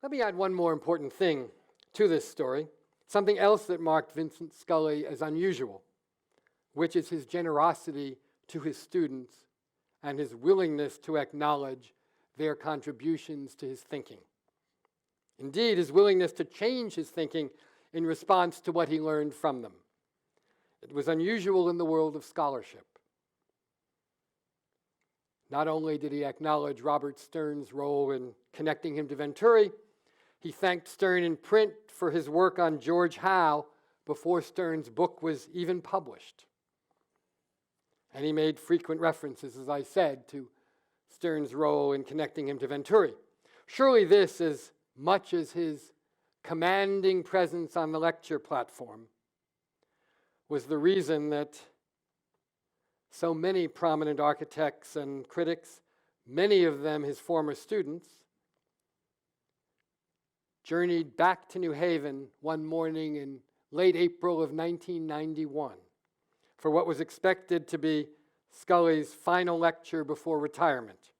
Let me add one more important thing to this story, something else that marked Vincent Scully as unusual, which is his generosity to his students and his willingness to acknowledge their contributions to his thinking. Indeed, his willingness to change his thinking in response to what he learned from them. It was unusual in the world of scholarship. Not only did he acknowledge Robert Sterne's role in connecting him to Venturi, he thanked Sterne in print for his work on George Howe before Sterne's book was even published. And he made frequent references, as I said, to Sterne's role in connecting him to Venturi. Surely this, as much as his commanding presence on the lecture platform, was the reason that so many prominent architects and critics, many of them his former students, journeyed back to New Haven one morning in late April of 1991 for what was expected to be Scully's final lecture before retirement,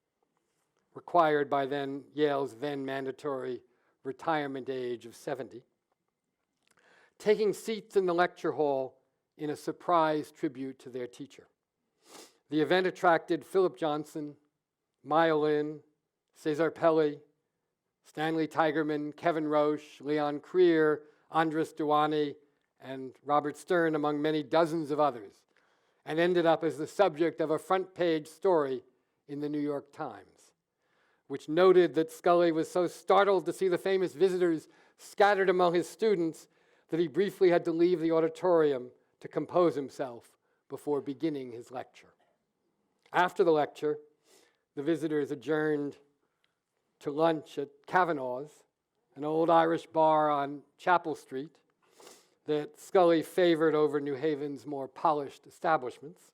required by Yale's then mandatory retirement age of 70. Taking seats in the lecture hall in a surprise tribute to their teacher. The event attracted Philip Johnson, Maya Lin, Cesar Pelli, Stanley Tigerman, Kevin Roche, Leon Creer, Andras Duany, and Robert Sterne, among many dozens of others, and ended up as the subject of a front-page story in the New York Times, which noted that Scully was so startled to see the famous visitors scattered among his students that he briefly had to leave the auditorium to compose himself before beginning his lecture. After the lecture, the visitors adjourned to lunch at Kavanaugh's, an old Irish bar on Chapel Street that Scully favored over New Haven's more polished establishments.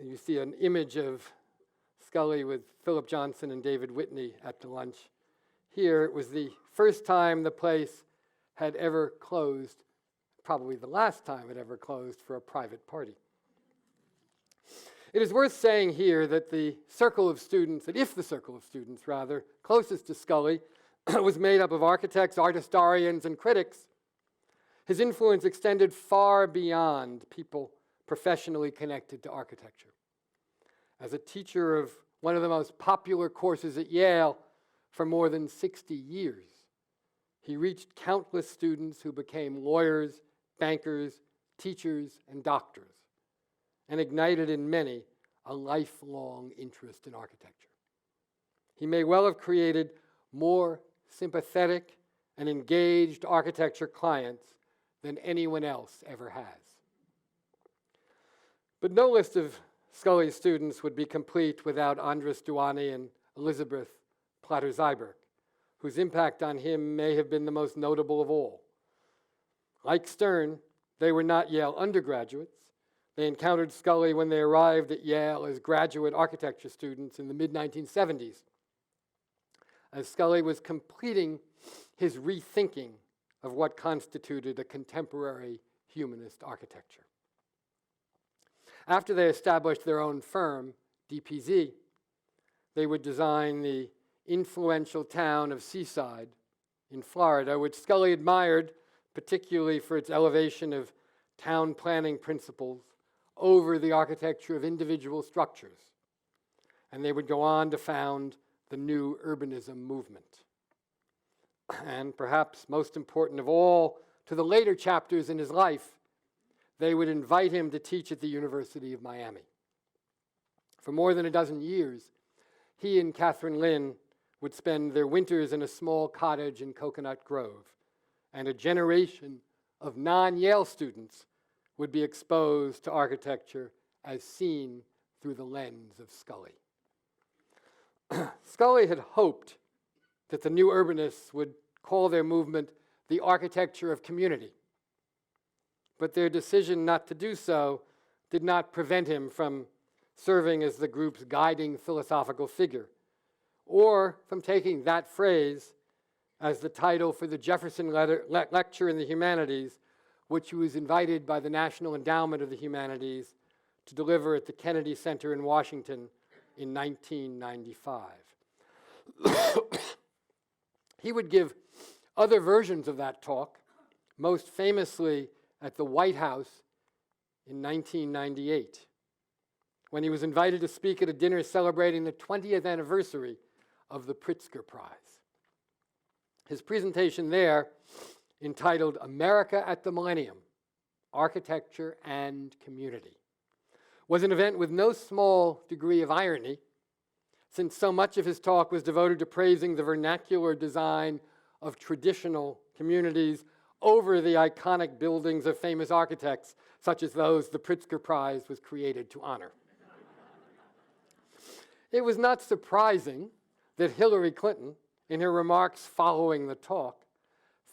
You see an image of Scully with Philip Johnson and David Whitney at the lunch. Here, it was the first time the place had ever closed, probably the last time it ever closed for a private party. It is worth saying here that if the circle of students, closest to Scully was made up of architects, art historians, and critics, his influence extended far beyond people professionally connected to architecture. As a teacher of one of the most popular courses at Yale for more than 60 years, he reached countless students who became lawyers, bankers, teachers, and doctors, and ignited in many a lifelong interest in architecture. He may well have created more sympathetic and engaged architecture clients than anyone else ever has. But no list of Scully's students would be complete without Andras Duany and Elizabeth Plater-Zyberk, whose impact on him may have been the most notable of all. Like Sterne, they were not Yale undergraduates. They encountered Scully when they arrived at Yale as graduate architecture students in the mid-1970s, as Scully was completing his rethinking of what constituted a contemporary humanist architecture. After they established their own firm, DPZ, they would design the influential town of Seaside in Florida, which Scully admired particularly for its elevation of town planning principles over the architecture of individual structures. And they would go on to found the new urbanism movement. And perhaps most important of all, to the later chapters in his life, they would invite him to teach at the University of Miami. For more than a dozen years, he and Catherine Lynn would spend their winters in a small cottage in Coconut Grove, and a generation of non-Yale students would be exposed to architecture as seen through the lens of Scully. Scully had hoped that the new urbanists would call their movement the architecture of community, but their decision not to do so did not prevent him from serving as the group's guiding philosophical figure, or from taking that phrase as the title for the Jefferson Lecture in the Humanities, which he was invited by the National Endowment of the Humanities to deliver at the Kennedy Center in Washington in 1995. He would give other versions of that talk, most famously at the White House in 1998, when he was invited to speak at a dinner celebrating the 20th anniversary of the Pritzker Prize. His presentation there, entitled America at the Millennium, Architecture and Community, was an event with no small degree of irony, since so much of his talk was devoted to praising the vernacular design of traditional communities over the iconic buildings of famous architects, such as those the Pritzker Prize was created to honor. It was not surprising that Hillary Clinton, in her remarks following the talk,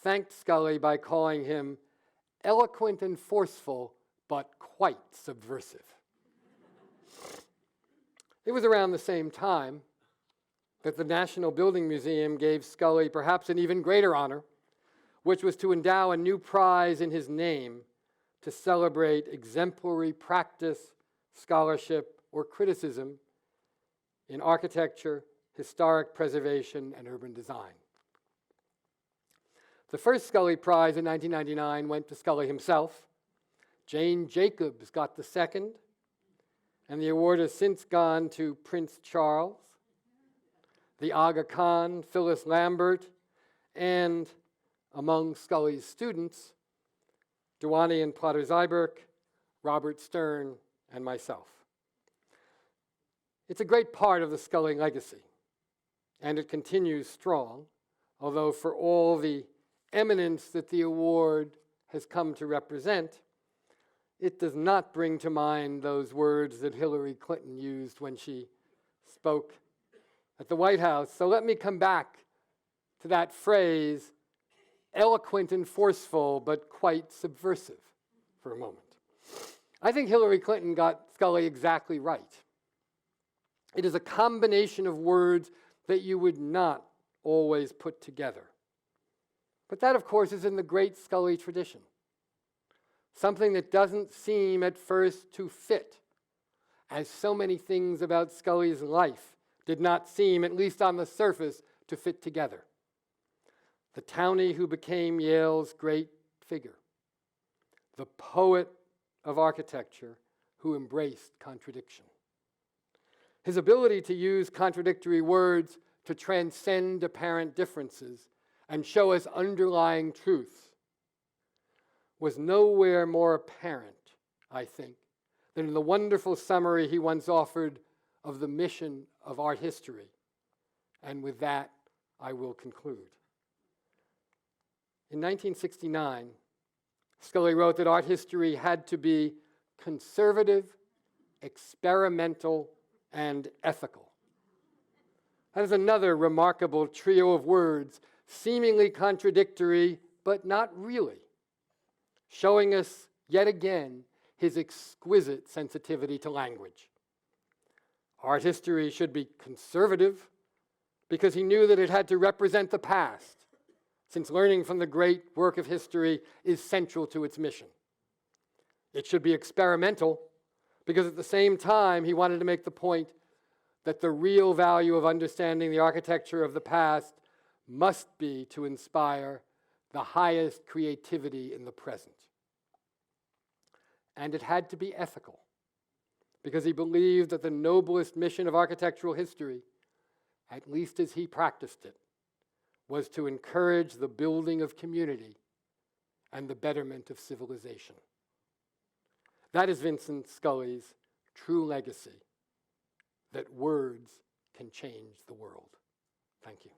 thanked Scully by calling him eloquent and forceful, but quite subversive. It was around the same time that the National Building Museum gave Scully perhaps an even greater honor, which was to endow a new prize in his name to celebrate exemplary practice, scholarship, or criticism in architecture, historic preservation, and urban design. The first Scully Prize in 1999 went to Scully himself. Jane Jacobs got the second, and the award has since gone to Prince Charles, the Aga Khan, Phyllis Lambert, and among Scully's students, Duany and Plater-Zyberk, Robert Stern, and myself. It's a great part of the Scully legacy, and it continues strong, although for all the eminence that the award has come to represent, it does not bring to mind those words that Hillary Clinton used when she spoke at the White House. So let me come back to that phrase, eloquent and forceful, but quite subversive, for a moment. I think Hillary Clinton got Scully exactly right. It is a combination of words that you would not always put together. But that, of course, is in the great Scully tradition. Something that doesn't seem at first to fit, as so many things about Scully's life did not seem, at least on the surface, to fit together. The townie who became Yale's great figure. The poet of architecture who embraced contradiction. His ability to use contradictory words to transcend apparent differences and show us underlying truths was nowhere more apparent, I think, than in the wonderful summary he once offered of the mission of art history. And with that, I will conclude. In 1969, Scully wrote that art history had to be conservative, experimental, and ethical. That is another remarkable trio of words, seemingly contradictory, but not really, showing us yet again his exquisite sensitivity to language. Art history should be conservative because he knew that it had to represent the past, since learning from the great work of history is central to its mission. It should be experimental because at the same time he wanted to make the point that the real value of understanding the architecture of the past must be to inspire the highest creativity in the present. And it had to be ethical, because he believed that the noblest mission of architectural history, at least as he practiced it, was to encourage the building of community and the betterment of civilization. That is Vincent Scully's true legacy, that words can change the world. Thank you.